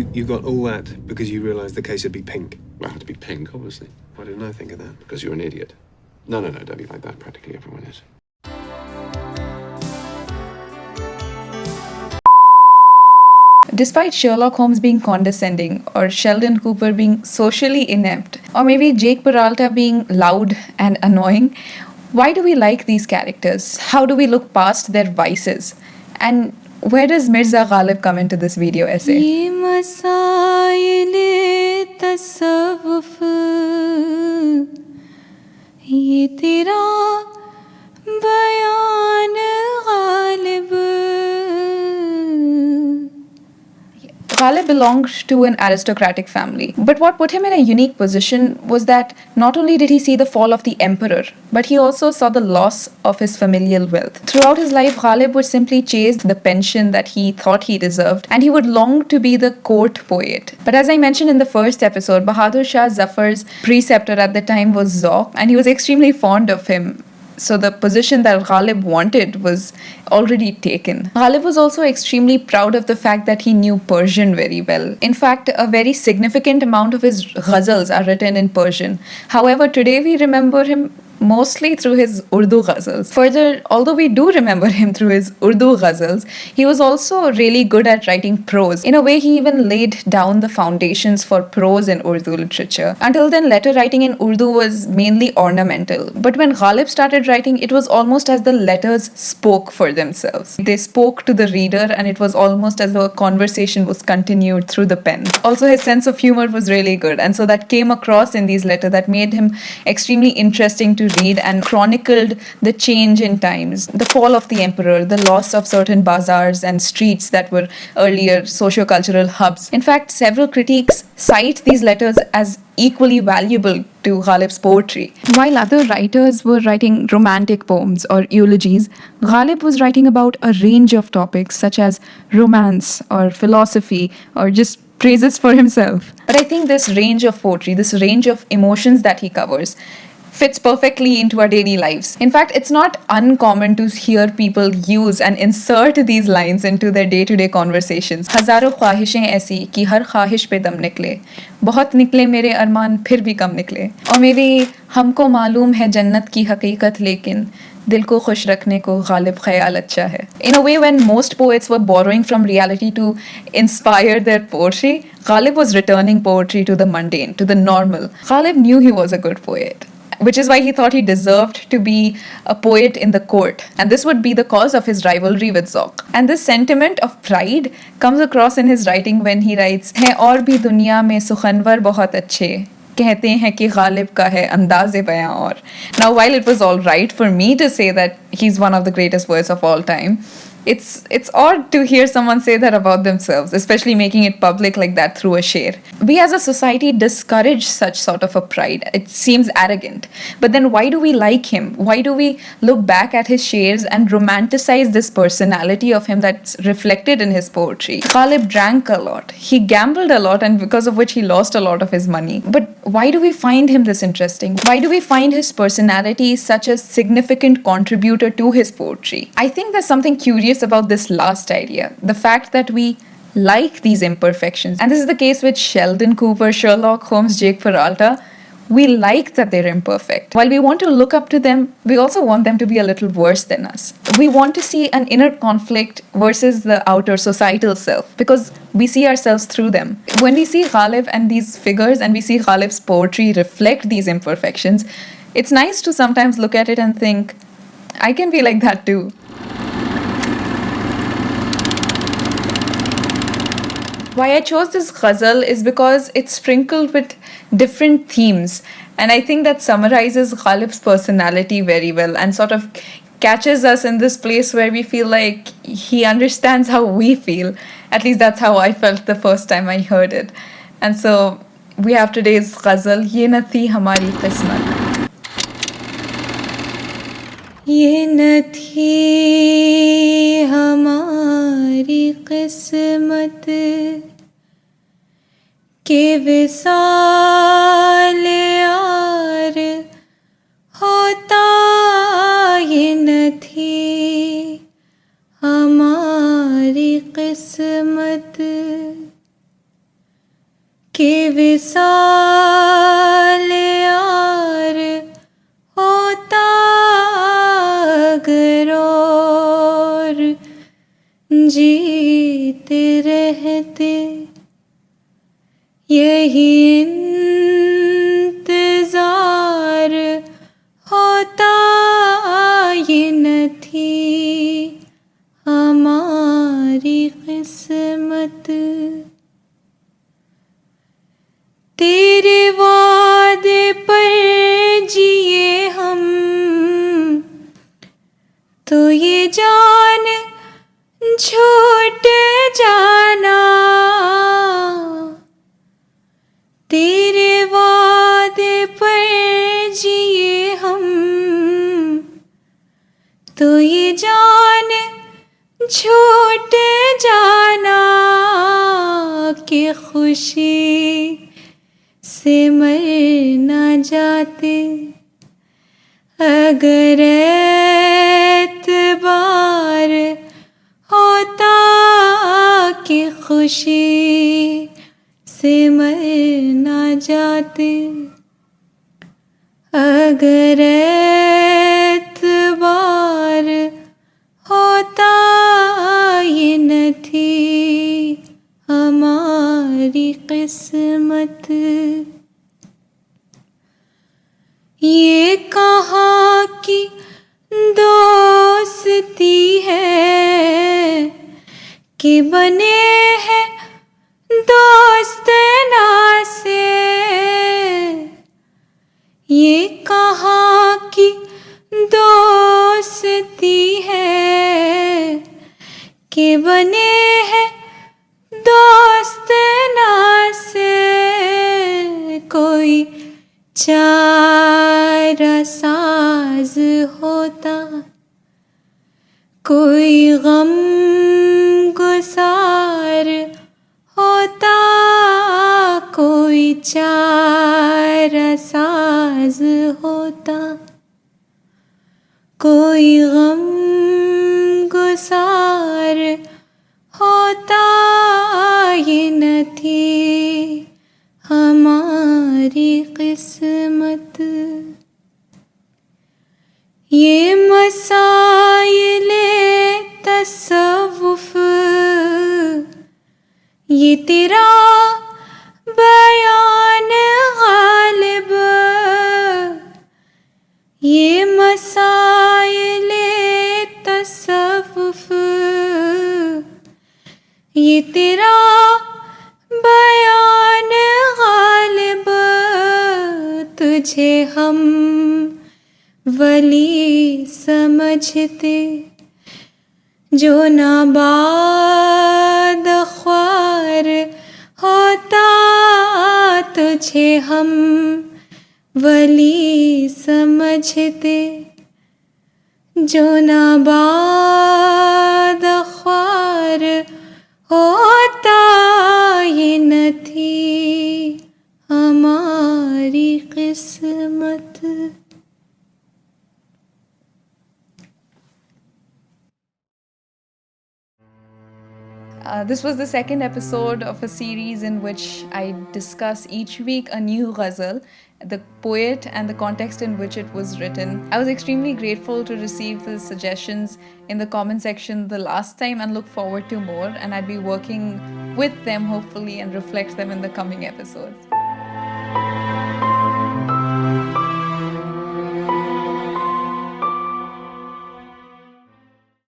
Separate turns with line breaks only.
You got all that because you realised the case would be pink.
Well, it had to be pink, obviously.
Why didn't I think of that?
Because you're an idiot. No, don't be like that. Practically everyone is.
Despite Sherlock Holmes being condescending, or Sheldon Cooper being socially inept, or maybe Jake Peralta being loud and annoying, why do we like these characters? How do we look past their vices? And where does Mirza Ghalib come into this video essay?
ये मसाइले तसव्वुफ ये तेरा बयान Ghalib
Ghalib belonged to an aristocratic family, but what put him in a unique position was that not only did he see the fall of the emperor, but he also saw the loss of his familial wealth. Throughout his life, Ghalib would simply chase the pension that he thought he deserved, and he would long to be the court poet. But as I mentioned in the first episode, Bahadur Shah Zafar's preceptor at the time was Zauq, and he was extremely fond of him. So the position that Ghalib wanted was already taken. Ghalib was also extremely proud of the fact that he knew Persian very well. In fact, a very significant amount of his ghazals are written in Persian. However, today we remember him mostly through his Urdu ghazals. Further, although we do remember him through his Urdu ghazals, he was also really good at writing prose. In a way, he even laid down the foundations for prose in Urdu literature. Until then, letter writing in Urdu was mainly ornamental. But when Ghalib started writing, it was almost as the letters spoke for themselves. They spoke to the reader, and it was almost as though a conversation was continued through the pen. Also, his sense of humor was really good, and so that came across in these letters that made him extremely interesting to read and chronicled the change in times, the fall of the emperor, the loss of certain bazaars and streets that were earlier socio-cultural hubs. In fact, several critiques cite these letters as equally valuable to Ghalib's poetry. While other writers were writing romantic poems or eulogies, Ghalib was writing about a range of topics such as romance or philosophy or just praises for himself. But I think this range of poetry, this range of emotions that he covers, fits perfectly into our daily lives. In fact, it's not uncommon to hear people use and insert these lines into their day-to-day conversations. हजारों ख्वाहिशें ऐसी कि हर ख्वाहिश पे दम निकले, बहुत निकले मेरे अरमान फिर भी कम निकले. Or maybe हमको मालूम है जन्नत की हकीकत लेकिन दिल को खुश रखने को गालिब ख्याल अच्छा है. In a way, when most poets were borrowing from reality to inspire their poetry, Ghalib was returning poetry to the mundane, to the normal. Ghalib knew he was a good poet, which is why he thought he deserved to be a poet in the court. And this would be the cause of his rivalry with Zauq. And this sentiment of pride comes across in his writing when he writes, "हैं और भी दुनिया में सुखनवर बहुत अच्छे, कहते हैं कि गालिब का है अंदाज़े बयां और." Now, while it was all right for me to say that he's one of the greatest poets of all time, it's odd to hear someone say that about themselves, especially making it public like that through a sher. We as a society discourage such sort of a pride. It seems arrogant. But then why do we like him? Why do we look back at his shers and romanticize this personality of him that's reflected in his poetry? Ghalib drank a lot. He gambled a lot, and because of which he lost a lot of his money. But why do we find him this interesting? Why do we find his personality such a significant contributor to his poetry? I think there's something curious about this last idea, the fact that we like these imperfections. And this is the case with Sheldon Cooper, Sherlock Holmes, Jake Peralta. We like that they're imperfect. While we want to look up to them, we also want them to be a little worse than us. We want to see an inner conflict versus the outer societal self, because we see ourselves through them. When we see Ghalib and these figures, and we see Ghalib's poetry reflect these imperfections, it's nice to sometimes look at it and think, I can be like that too. Why I chose this ghazal is because it's sprinkled with different themes, and I think that summarizes Ghalib's personality very well and sort of catches us in this place where we feel like he understands how we feel. At least that's how I felt the first time I heard it. And so we have today's ghazal, Ye Na Thi Hamari Qismat.
ये न थी हमारी किस्मत के विसाल यार होता, ये न थी हमारी किस्मत। कि विसाल यार होता अगर और जीते रहते यही इंतजार होता ये न थी हमारी किस्मत। तेरे वादे पर जिए हम तो ये जान छूट जाना। तेरे वादे पर जिए हम तो ये जान छूट जाना कि खुशी से मर न जाते अगर एतबार होता कि खुशी से मर न जाते अगर एतबार होता ये न थी हमारी किस्मत। ये कहाँ की दोस्ती है कि बने हैं दोस्त ना से। ये कहाँ की दोस्ती है कि बने हैं दोस्त ना से। कोई चारा साज होता कोई गम गुसार होता कोई चारा साज होता कोई गम गुसार होता ये न थी हमारी किस्मत। ये मसाइले तसव्वुफ ये तेरा बयान गालिब। ये मसाइले तसव्वुफ ये तेरा बयान गालिब। तुझे हम वली समझते जो नाबाद ख्वार होता। तुझे हम वली समझते जो नाबाद ख्वार होता ये न थी हमारी किस्मत।
This was the second episode of a series in which I discuss each week a new ghazal, the poet and the context in which it was written. I was extremely grateful to receive the suggestions in the comment section the last time and look forward to more, and I'd be working with them hopefully and reflect them in the coming episodes.